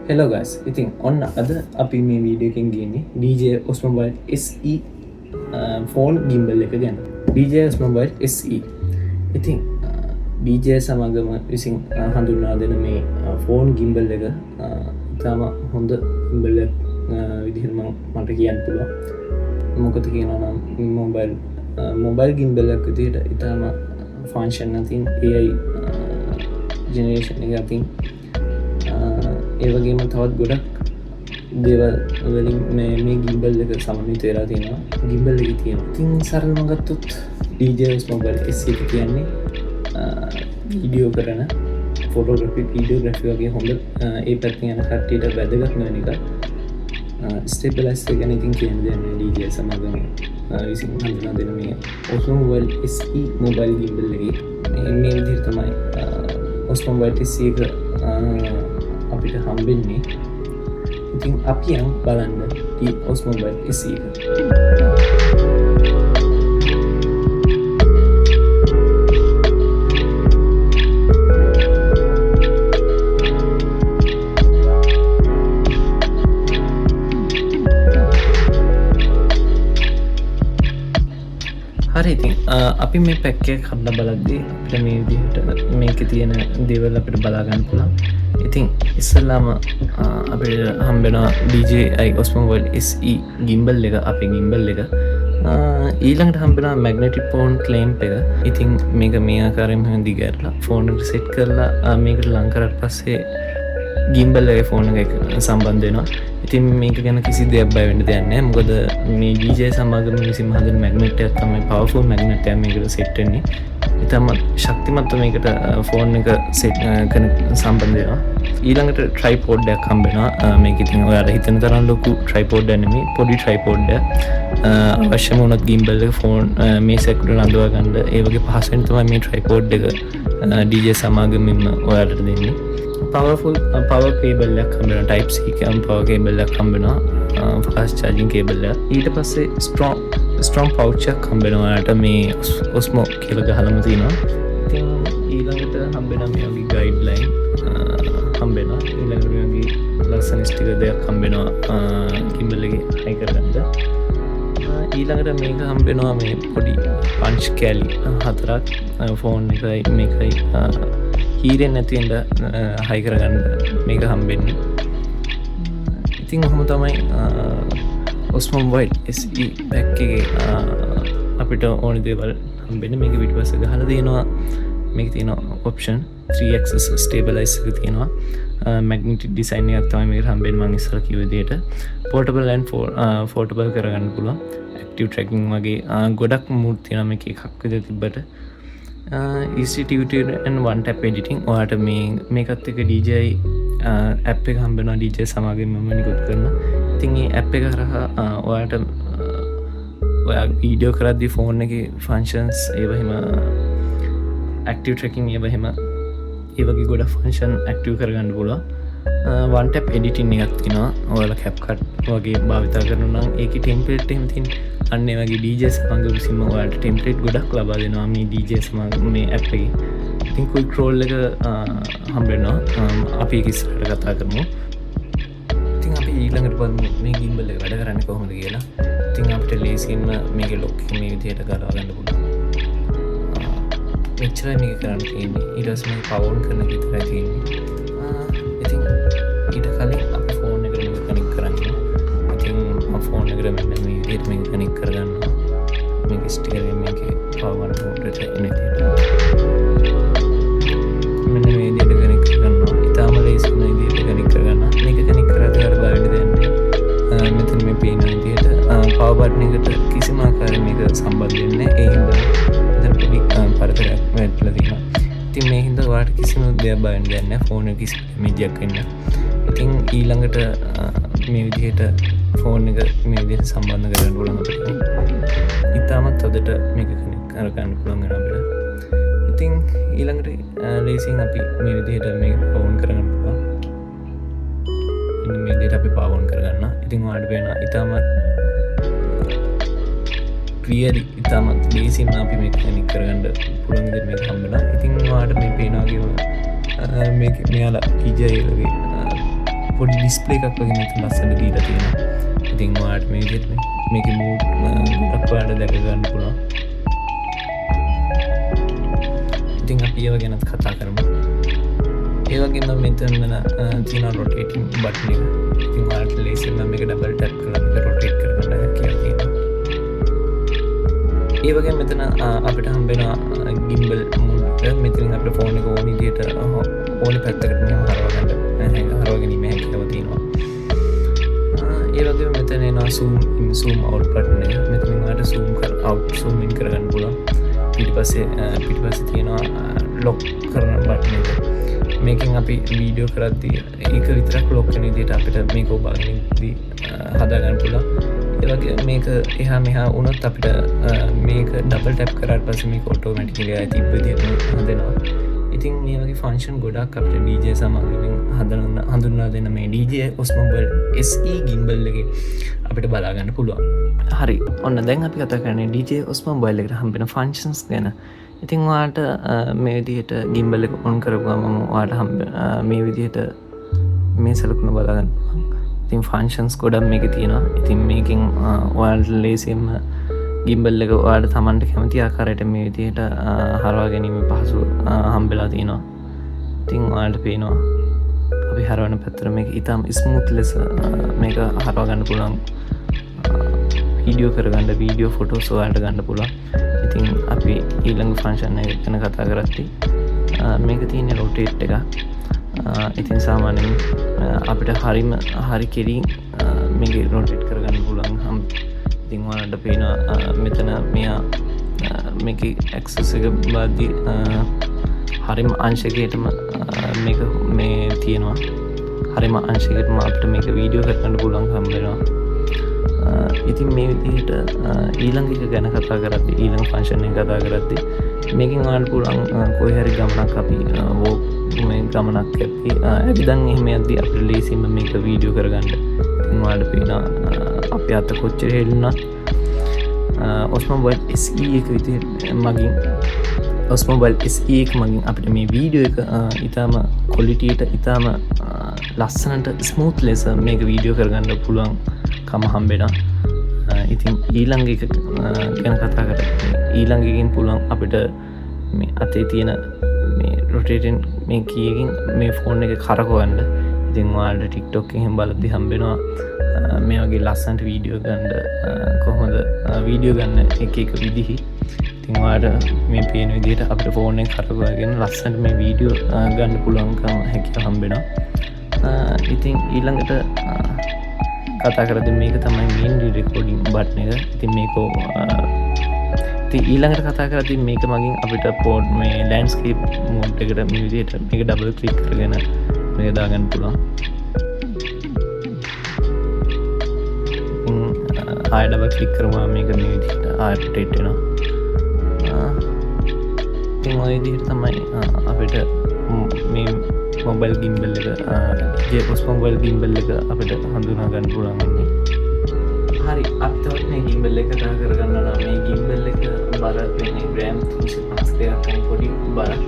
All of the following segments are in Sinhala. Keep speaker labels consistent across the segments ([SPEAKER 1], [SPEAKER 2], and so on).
[SPEAKER 1] Hello guys, ඉතින් ඔන්න අද අපි මේ වීඩියෝ එකෙන් ගේන්නේ DJ Osmo Mobile SE phone gimbal එක ගැන. DJ Osmo Mobile SE. ඉතින් DJ සමගම විසින් හඳුන්වා දෙන මේ ෆෝන් gimbal එක ඉතාම හොඳ gimbal එකක් විදිහට මට කියන්න පුළුවන්. මොකද කියනවා නම් mobile gimbal එකක් විදිහට ඉතාම ෆන්ක්ෂන් නැතින් AI ජෙනරේෂන් එක අතින් ඒ වගේම තවත් ගොඩක් දේවල් වලින් මේ gimbal එක සමන්විත වෙලා තියෙනවා. gimbal එකේ තියෙන. ඉතින් සරලව ගත්තොත් DJ Osmo Mobile SE කියන්නේ වීඩියෝ කරන ෆොටෝග්‍රැෆි, වීඩියෝග්‍රැෆි වගේ හොඳ ඒ පැත්තෙන් යන කට්ටියට වැදගත් වෙන එක. ස්ටේබලයිස් එක ගැන ඉතින් කියන්න දෙන්නේ DJ සමගම විසින් හඳුනා දෙන මේ Osmo Mobile SE mobile gimbal එකේ මේ විදිහට තමයි Osmo Mobile SE එක අපිට හම්බෙන්නේ. ඉතින් අපි යන් බලන්න die Osmo Mobile SE එක. හරි, ඉතින් අපි මේ පැක් එක කඩලා බලද්දී අපිට මේ විදිහට මේකේ තියෙන දේවල් අපිට බලා ගන්න පුළුවන්. ඉතින් ඉස්සෙල්ලාම අපිට හම්බෙනවා DJI Osmo Mobile SE gimbal එක, අපේ gimbal එක. ඊළඟට හම්බෙනවා magnetic phone clamp එක. ඉතින් මේක මේ ආකාරයෙන්ම දිගහැරලා ෆෝන් එකට සෙට් කරලා මේකට ලං කරාට පස්සේ gimbal එකේ ෆෝන් එක සම්බන්ධ වෙනවා. ඉතින් මේක ගැන කිසි දෙයක් බය වෙන්න දෙයක් නැහැ. මොකද මේ DJI සමගම විසින් හදන magnet එකක් තමයි powerful magnet එකක් මේකට සෙට් වෙන්නේ. ඉතාම ශක්තිමත් මේකට ෆෝන් එක සෙට් කරන සම්බන්ධ වෙනවා. ඊළඟට tripod එකක් හම්බෙනවා. මේක ඉතින් ඔයාලා හිතන තරම් ලොකු tripod එකක් නෙමෙයි, පොඩි tripod එකක්. අවශ්‍යම වුණොත් gimbal එක ෆෝන් මේ සෙකුඩ රඳවා ගන්න ඒ වගේ පහසෙන් තමයි මේ tripod එක DJI සමගමින් ඔයාලට දෙන්නේ. power cable එකක් හම්බෙනවා, type C power cable එකක් හම්බෙනවා, fast charging cable එකක්. ඊට පස්සේ strong pouch එකක් හම්බෙනවා ඔයාලට මේ Osmo කියලා ගහලම තියෙනවා. ඉතින් ඊළඟට හම්බෙනවා මේ වගේ guideline හම්බෙනවා. ඊළඟට මේ වගේ ලස්සන ස්ටිකර් දෙකක් හම්බෙනවා gimbal එකේ හයි කරගන්න. ඊළඟට මේක හම්බෙනවා මේ පොඩි punch කැලි හතරක් ෆෝන් එකයි මේකයි හීරෙන් නැතිවෙන්න හයි කරගන්න මේක හම්බෙන්නේ. ඉතින් ඔහොම තමයි Osmo Mobile SE පැක් එකේ අපිට ඕන දේවල් හම්බෙන්නේ. මේක පිටිපස්සේ ගහලා තියෙනවා. මේක තියෙනවා option 3axis stabilize එක තියෙනවා. magnetic design එකක් තමයි මේකට හම්බෙන්නේ මම ඉස්සර කිව්ව විදිහට. portable and foldable කරගන්න පුළුවන්. active tracking වගේ ගොඩක් mood තියෙනවා මේක එකක් විදිහට තිබ්බට. easy tutorial and one tap editing. ඔයාලට මේකත් එක්ක DJI app එක හම්බෙනවා DJI සමගින් මම නිකුත් කරනවා. ඉතින් මේ app එක හරහා ඔයාලට ඔයා වීඩියෝ කරද්දී ෆෝන් එකේ functions ඒව එහෙම active tracking ඒව එහෙම ඒ වගේ ගොඩක් function active කරගන්න පුළුවන්. one tap editing එකක් තියෙනවා. ඔයාලා CapCut වගේ භාවිත කරනවා නම් ඒකේ template එහෙම තියෙන අන්න ඒ වගේ DJI සමග විසින්ම ඔයාලට template ගොඩක් ලබා දෙනවා මේ DJI සමග මේ app එකේ. ඉතින් quick roll එක හම්බෙනවා. අපි ඒක ඉස්සරහට කතා කරමු. ඉතින් අපි ඊළඟට බලමු මේ gimbal එක වැඩ කරන්නේ කොහොමද කියලා. ඉතින් අපිට ලේසියෙන්ම මේකේ lock එක මේ විදිහට ගලවා ගන්න පුළුවන්. මෙච්චරයි මේක කරන්න තියෙන්නේ. ඊට පස්සේ මේක power on කරන විතරයි තියෙන්නේ. ඉතින් ඊට කලින් අපි ෆෝන් එකට මේක කනෙක්ට් කරන්න. ඉතින් මම ෆෝන් එකට මෙන්න මේ විදිහට මේක කනෙක්ට් කරගන්නවා. මේක ස්ටිකර් එකෙන් මේකේ power on එකට එන විදිහට. මෙන්න මේ විදිහට කනෙක්ට් කරගන්නවා. ඊටාම ලේසි වෙන විදිහට කනෙක්ට් කරගන්නවා. මේක කනෙක්ට් කරද්දී අර බලන්න දෙන්නේ. මෙතන මේ පේන විදිහට power button එකට කිසිම ආකාරයක මේක සම්බන්ධ වෙන්නේ නැහැ. ඒ හින්දා මෙතන පොඩි පරතරයක් වැටලා තියෙනවා. ඉතින් මේ හින්දා ඔයාලට කිසිම දෙයක් බය වෙන්න දෙයක් නැහැ. ෆෝන් එක කිසි මේජයක් වෙන්න. ඉතින් ඊළඟට මේ විදිහට ෆෝන් එක මේ විදිහට සම්බන්ධ කරගන්න පුළුවන් අපිට. ඉතාමත් හොඳට මේක කනෙක්ට් කරගන්න පුළුවන් වෙනවා අපිට. ඉතින් ඊළඟට ලේසියෙන් අපි මේ විදිහට මේක power on කරගන්න පුළුවන්. ඉතින් මේ විදිහට අපි power on කරගන්නවා. ඉතින් ඔයාලට වෙනවා ඉතාමත් clearly ඉතාමත් ලේසියෙන් අපි මේක කනෙක්ට් කරගන්න පුළුවන් විදිහට මේක හම්බෙනවා. ඉතින් ඔයාලට මේ පේනවා වගේම මේක මෙයාලා DJI වගේ පොඩි ඩිස්ප්ලේ එකක් වගේ මෙතන ලස්සනට දීලා තියෙනවා. ඉතින් ඔයාලට මේ විදිහට මේකේ මූඩ් ගොඩක් ඔයාලට දැක ගන්න පුළුවන්. ඉතින් අපි ඒව ගැනත් කතා කරමු. ඒ වගේම මෙතන තියෙනවා රොටේටින් බටන් එක. ඉතින් ඔයාලට ලේසියෙන් මේක ඩබල් ටැප් කරලා මේක රොටේට් කරගන්න හැකියාව තියෙනවා. ඒ වගේම මෙතන අපිට හම්බෙනවා ගිම්බල් මූඩ්. මෙතනින් අපේ ෆෝන් එක ඕන විදිහට ඕන පැත්තකට මෙහෙම හරවගැනීමේ හැකියාව තියෙනවා. ඒ වගේම මෙතන එනවා zoom in zoom out button එක. මෙතනින් ඔයාලට zoom out zoom in කරගන්න පුළුවන්. ඊට පස්සේ තියෙනවා lock කරන බටන් එක. මේකෙන් අපි වීඩියෝ කරද්දී ඒක විතරක් lock වෙන විදිහට අපිට මේක ඔබගෙනදී හදාගන්න පුළුවන්. ඒ වගේ මේක එහා මෙහා වුණොත් අපිට මේක ඩබල් ටැප් කරාට පස්සේ මේක ඔටෝමැටිකලි ආයෙ තිබ්බ විදිහට හදනවා. ඉතින් මේ වගේ ෆන්ක්ෂන් ගොඩක් අපිට DJ සමගින් හඳුන්වා දෙන්න මේ DJ Osmo Mobile SE gimbal එකේ අපිට බලා ගන්න පුළුවන්. හරි. ඔන්න දැන් අපි කතා කරන්නේ DJ Osmo Mobile එකට හම්බෙන ෆන්ක්ෂන්ස් ගැන. ඉතින් ඔයාලට මේ විදිහට gimbal එක ඔන් කරපුවාම ඔයාලට මේ විදිහට මේ සලකුණ බලා ගන්න පුළුවන්. ඉතින් ෆන්ක්ෂන්ස් ගොඩක් මේකේ තියෙනවා. ඉතින් මේකෙන් ඔයාලට ලේසියෙන්ම gimbal එක ඔයාලට Tamanට කැමති ආකාරයට මේ විදිහට හරවා ගැනීම පහසු හම්බෙලා තියෙනවා. ඉතින් ඔයාලට පේනවා අපි හරවන පැත්තට මේක ඉතාම ස්මූත් ලෙස මේක හරවා ගන්න පුළුවන්. වීඩියෝ කරගන්න වීඩියෝ ෆොටෝස් ඔයාලට ගන්න පුළුවන්. ඉතින් අපි ඊළඟ ෆන්ක්ෂන් එක ගැන කතා කරද්දී මේක තියෙන රොටේට් එක. ඉතින් සාමාන්‍යයෙන් අපිට හරි කෙලින් මේක රොටේට් කරගන්න පුළුවන්. ඉතින් ඔයාලට පේනවා මෙතන මෙයා මේකේ ඇක්සස් එක බලද්දී හරිම අංශකයටම මේක මේ තියෙනවා. හරිම අංශකයටම අපිට මේක වීඩියෝ කරගන්න පුළුවන් හම්බ වෙනවා. ඉතින් මේ විදිහට ඊළඟ එක ගැන කතා කරද්දී ඊළඟ ෆන්ක්ෂන් එක කතා කරද්දී මේකෙන් ඔයාලට පුළුවන් කොයි හරි ගමනක් අපි වෝක් මේ ගමනක් යද්දී ඇවිදන් එහෙම යද්දී අපිට ලේසියෙන්ම මේක වීඩියෝ කරගන්න. ඉතින් ඔයාලට පේනවා අපි අත කොච්චර හෙල්ලුණත් Osmo Mobile SE එක විදිහට මගින් Osmo Mobile SE එක මගින් අපිට මේ වීඩියෝ එක ඉතාම ක්වොලිටි එක ඉතාම ලස්සනට ස්මූත් ලෙස මේක වීඩියෝ කරගන්න පුළුවන් කම හම්බෙනවා. ඉතින් ඊළඟ එක ගැන කතා කරලා ඊළඟ එකකින් පුළුවන් අපිට මේ අතේ තියෙන මේ රොටේටින් මේ කීයකින් මේ ෆෝන් එක කරකවන්න. ඉතින් ඔයාලට TikTok එකෙන් බලද්දි හම්බෙනවා මේ වගේ ලස්සනට වීඩියෝ ගන්න කොහොමද වීඩියෝ ගන්න එක විදිහි. ඉතින් ඔයාලට මේ පේන විදිහට අපිට ෆෝන් එක කරකවගෙන ලස්සනට මේ වීඩියෝ ගන්න පුළුවන්කම හැකියාව හම්බෙනවා. ඉතින් ඊළඟට කතා කරද්දී මේක තමයි මේන් රෙකෝඩින් බටන් එක. ඉතින් මේක ඊළඟට කතා කරද්දී මේක මගින් අපිට පෝඩ් මේ ලෑන්ඩ්ස්කේප් මෝඩ් එකට මේ විදිහට මේක ඩබල් ක්ලික් කරගෙන මේක දාගන්න පුළුවන්. ආයෙ ඩබල් ක්ලික් කරමුවා මේක මේ විදිහට ආයෙ රොටේට් වෙනවා. ඉතින් ඔය විදිහට තමයි අපිට මේ මොබයිල් ගිම්බල් එක DJ Osmo Mobile gimbal එක අපිට හඳුනා ගන්න පුළුවන් වෙන්නේ. හරි අපි තවත් මේ gimbal එක කතා කරගන්න නම් මේ gimbal එක බර වෙන්නේ ග්‍රෑම් 350ක් වගේ පොඩි බරක්.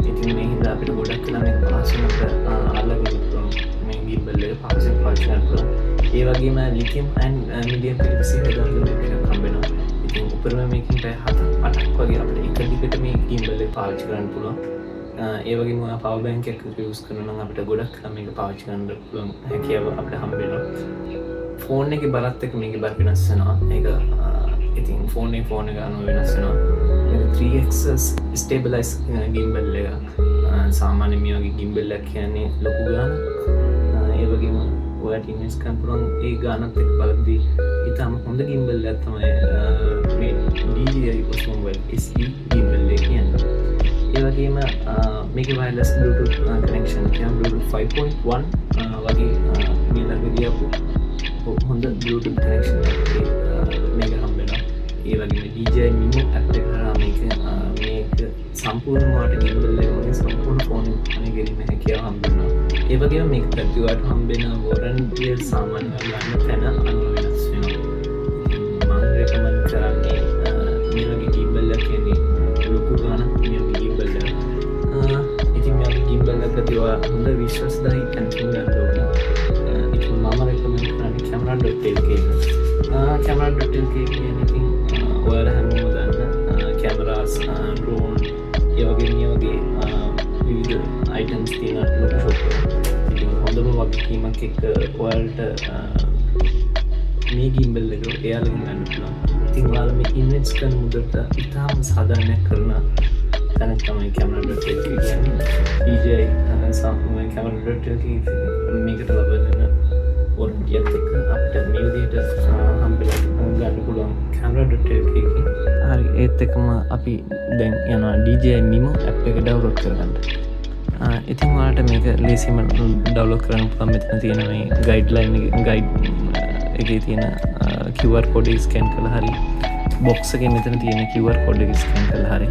[SPEAKER 1] ඉතින් මේ හින්දා අපිට ගොඩක් වෙලා මේක පහසුවට අල්ලගන්න පුළුවන්. මේ gimbal එක පහසුවෙන් පාවිච්චි කරන්න පුළුවන්. ඒ වගේම ලිතියම් and medium frequency හදාගන්න එකක් හම්බ වෙනවා. ඉතින් උපරිම මේකෙන් පැය 7-8ක් වගේ අපිට එක දිගට මේ gimbal එක පාවිච්චි කරන්න පුළුවන්. ඒ වගේම පවර් බැංක් එකක් යූස් කරනවා නම් අපිට ගොඩක් මේක පාවිච්චි කරන්න පුළුවන් හැකියාව අපිට හම්බ වෙනවා. ෆෝන් එකේ බරත් එක්ක මේකේ බර වෙනස් වෙනවා. ඒක ඉතින් ෆෝන් එක අනුව වෙනස් වෙනවා. මේක 3x ස්ටේබලයිස් gimbal එක. සාමාන්‍ය මේ වගේ gimbal එකක් කියන්නේ ලොකු ගානක්. ඒ වගේම ඔයාලට ඉන්වෙස්ට් කරන්න පුළුවන් ඒ ගානත් එක්ක බලද්දී ඉතාලම හොඳ gimbal එකක් තමයි මේ DJI Osmo Mobile SE gimbal එක කියන්නේ. ඒ වගේම මේකේ wireless bluetooth connection කියන bluetooth 5.1 වගේ මේ ළඟදී අපු හොඳ bluetooth connection එකක් මේක හම්බ වෙනවා. ඒ වගේම DJI Mimo app එක හරහා මේක සම්පූර්ණම වාට gimbal එක වගේ සම්පූර්ණ ෆෝන් එක කනෙක්ට් කිරීමේ හැකියාව හම්බ වෙනවා. ඒ වගේම මේක පැතිවාට හම්බ වෙන warranty සාමාන්‍යයෙන් ගන්න තැන අනුව වෙනස් වෙනවා. මම recommend කරන්නේ මේ වගේ gimbal එකක් කියන්නේ ලොකු ගානක් මේ වගේ gimbal එක. ඉතින් මේ වගේ gimbal එකකදී ඔයා හොඳ විශ්වාසදායී තැනකින් ගන්න ඕනේ. camera.lk කියන ඉතින් ඔයාලා හැමෝම දන්න කැමරාස් ඩ්‍රෝන් ඒ වගේ මේ වගේ විවිධ අයිටම්ස් තියෙන ලොකු ෂොප් එක. ඉතින් හොඳම වගකීමක් එක්ක ඔයාලට මේ gimbal එක එයාලගෙන් ගන්න පුළුවන්. ඉතින් ඔයාලා මේ ඉන්වෙස්ට් කරන මුදලට ඉතාම සාධාරණයක් කරන තැනක් තමයි camera.lk කියන්නේ. DJI camera.lk මේකට ලබන වොරන්ටියත් එක්ක අපිට මේ විදිහට හම්බෙලා ගන්න පුළුවන් camera.lk එකේ. හරි ඒත් එක්කම අපි දැන් යනවා DJI Mimo app එක ඩවුන්ලෝඩ් කරගන්න. ඉතින් ඔයාලට මේක ලේසියෙන්ම ඩවුන්ලෝඩ් කරන්න පුළුවන්. මෙතන තියෙන මේ ගයිඩ්ලයින් ගයිඩ් එකේ තියෙන QR කෝඩ් එක ස්කෑන් කරලා හරි බොක්ස් එකේ මෙතන තියෙන QR කෝඩ් එක ස්කෑන් කරලා හරි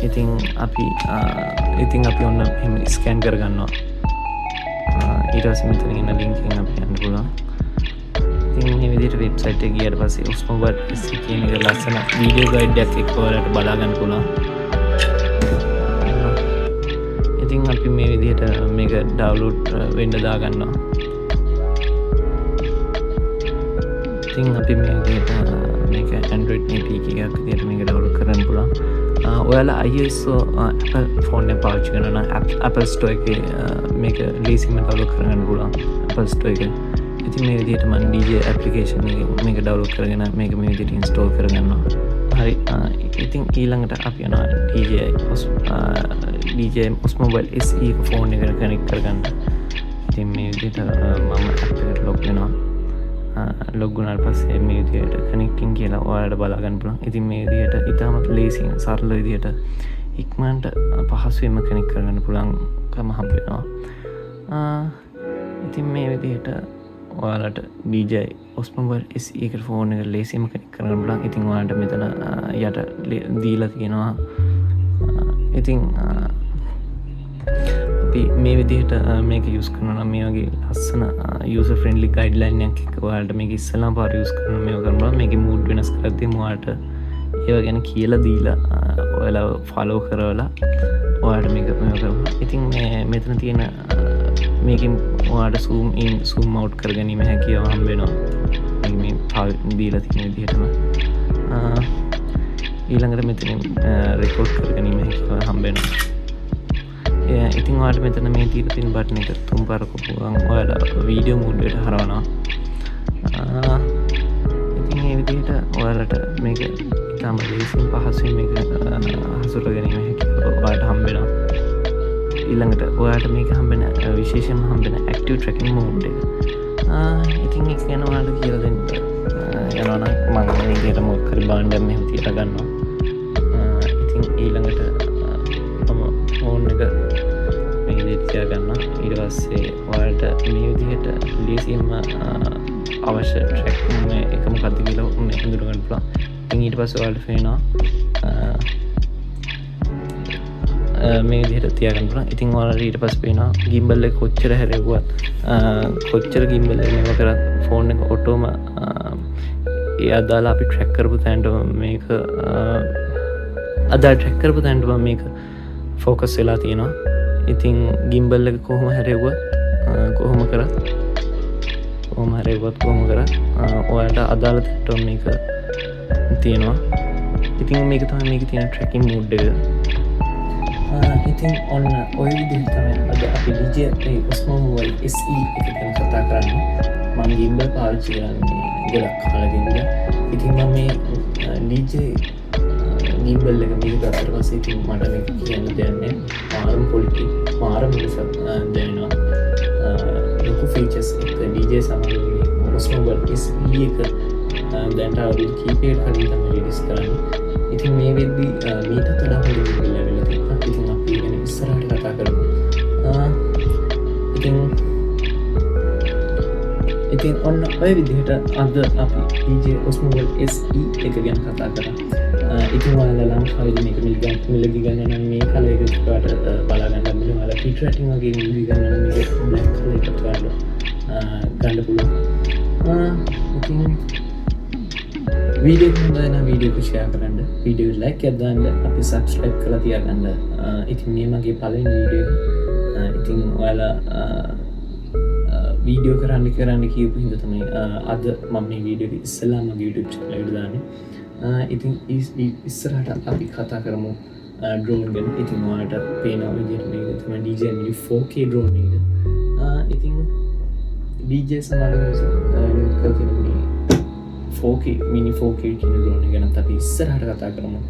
[SPEAKER 1] ඉතින් අපි ඔන්න එහෙම ස්කෑන් කරගන්නවා. ඊට පස්සේ මෙතන ඉන්න ලින්ක් එකෙන් අපි යන්න පුළුවන්. ඉතින් මේ විදිහට වෙබ්සයිට් එකට ගියාට පස්සේ Osmobile SE කියන එක ලස්සන වීඩියෝ ගයිඩ් එකක් එක්ක ඔයාලට බලා ගන්න පුළුවන්. ඉතින් අපි මේ විදිහට මේක ඩවුන්ලෝඩ් වෙන්න දාගන්නවා. ඉතින් අපි මේ විදිහට මේක Android APK එකක් විදිහට මේක ඩවුන්ලෝඩ් කරන්න පුළුවන්. ඔයාලා iOS Apple ෆෝන් එක පාවිච්චි කරනවා නම් Apple Store එකේ මේක ලේසියෙන්ම ඩවුන්ලෝඩ් කරගන්න පුළුවන් Apple Store එකේ. ඉතින් මේ විදිහට මම DJI application එකේ මේක ඩවුන්ලෝඩ් කරගෙන මේක මේ විදිහට install කරගන්නවා. හරි ඉතින් ඊළඟට අපි යනවා DJI Osmobile SE එක ෆෝන් එකට කනෙක්ට් කරගන්න. ඉතින් මේ විදිහට මම app එකට log වෙනවා. log වුණාට පස්සේ මේ විදිහට connecting කියලා ඔයාලට බලා ගන්න පුළුවන්. ඉතින් මේ විදිහට ඉතාමත් ලේසියෙන් සරල විදිහට ඉක්මනට පහසුවෙන්ම connect කරගන්න පුළුවන්කම හම්බ වෙනවා. ඉතින් මේ විදිහට ඔයාලට DJI Osmobile SE එක ෆෝන් එක ලේසියෙන්ම connect කරගන්න පුළුවන්. ඉතින් ඔයාලට මෙතන යට දීලා තියෙනවා. ඉතින් අපි මේ විදිහට මේක යූස් කරනවා නම් මේ වගේ ලස්සන user friendly guideline එකක් එක්ක ඔයාලට මේක ඉස්සෙල්ලාම පාර යූස් කරන මේක කරනවා. මේකේ mood වෙනස් කරද්දී ඔයාලට ඒව ගැන කියලා දීලා ඔයාලා follow කරවලා ඔයාලට මේක කරනවා. ඉතින් මෙතන තියෙන මේකෙන් ඔයාලට zoom in zoom out කරගැනීම හැකියාව හම්බ වෙනවා. මේ දීලා තියෙන විදිහටම ඊළඟට මෙතනින් record කරගැනීම හැකියාව හම්බ වෙනවා. ඉතින් ඔයාලට මෙතන මේ තියලා තියෙන බටන් එක තුන් පාරක් ඔපුවම ඔයාලා වීඩියෝ මෝඩ් එකට හරවනවා. ඉතින් මේ විදිහට ඔයාලට මේක ඉතාම ලේසියෙන් පහසුවෙන් මේක හසුර ගැනීම හැකියාව ඔයාලට හම්බ වෙනවා. ඊළඟට ඔයාලට මේක හම්බෙන විශේෂයෙන්ම හම්බෙන active tracking mode එක. ඉතින් ඒක ගැන ඔයාලට කියලා දෙන්න යනවා නම් මම මේ විදිහට මොකක් හරි බාණ්ඩයක් මෙහෙම තියලා ගන්නවා. ඉතින් ඊළඟට ෆෝන් එක මේ විදිහට තියාගන්නවා. ඊට පස්සේ ඔයාලට මේ විදිහට ලේසියෙන්ම අවශ්‍ය ට්‍රැක් එක මොකක්ද කියලා හඳුනා ගන්න පුළුවන්. ඉතින් ඊට පස්සේ ඔයාලට පේනවා මේ විදිහට තියාගන්න පුළුවන්. ඉතින් ඔයාලට ඊට පස්සේ පේනවා gimbal එක කොච්චර හැරෙව්වත් කොච්චර gimbal එක මේව කරත් ෆෝන් එක ඔටෝම ඒ අදාළ අපි ට්‍රැක් කරපු තැනට මේක අදාළ ට්‍රැක් කරපු තැනට මේක ෆෝකස් වෙලා තියෙනවා. ඉතින් gimbal එක කොහොම හැරෙව්වත් කොහොම කරත් ඔයාලට අදාළ තැනට මේක තියෙනවා. ඉතින් මේක තමයි මේකේ තියෙන tracking mode එක. ඉතින් ඔන්න ඔය විදිහට තමයි අද අපි DJI Osmobile SE එක ගැන කතා කරන්නේ. මම gimbal පාවිච්චි කරන්නේ ගොඩක් කාලෙකින්ද. ඉතින් මම මේ DJI gimbal එක මේක ගත්තට පස්සේ ඉතින් මට මේක කියන්න දෙන්නේ මාරම quality මාරම මිසක් දැනෙනවා. ලොකු features එක DJI සමග Osmobile SE එක දැන්ට අවුරුදු කීපයකට කලින් තමයි රිලීස් කරන්නේ. ඉතින් මේ වෙද්දී මීටත් වඩා හොඳ gimbal ලැබිලා තියෙනවා. ඉතින් අපි ගැන ඉස්සරහට කතා කරමු. ඉතින් ඔන්න ඔය විදිහට අද අපි DJI Osmobile SE එක ගැන කතා කරා. ඉතින් ඔයාලා ලංකාවේ මේක මිලදී ගන්න නම් මේ කලර් එක ඔයාලට බලා ගන්න බැහැ. ඔයාලා පිට රටින් වගේ මිලදී ගන්න නම් මේක බ්ලැක් කලර් එකට ඔයාලා ගන්න පුළුවන්. ඉතින් වීඩියෝ එක හොඳ නම් වීඩියෝ එක ෂෙයා කරන්න, වීඩියෝ එක ලයික් එකක් දාන්න, අපි සබ්ස්ක්‍රයිබ් කරලා තියාගන්න. ඉතින් මේ මගේ පළවෙනි වීඩියෝ එක. ඉතින් ඔයාලා වීඩියෝ කරන්න කියපු හින්දා තමයි අද මම මේ වීඩියෝ එක ඉස්සෙල්ලා මගේ YouTube channel එකට දාන්නේ. ඉතින් ඉස්සරහට අපි කතා කරමු drone ගැන. ඉතින් ඔයාලට පේනවා විදිහට මේක තමයි DJI Mini 4K drone එක. ඉතින් DJI සමාගම කරගෙන මේ 4K Mini 4K කියන drone එක ගැන අපි ඉස්සරහට කතා කරමු.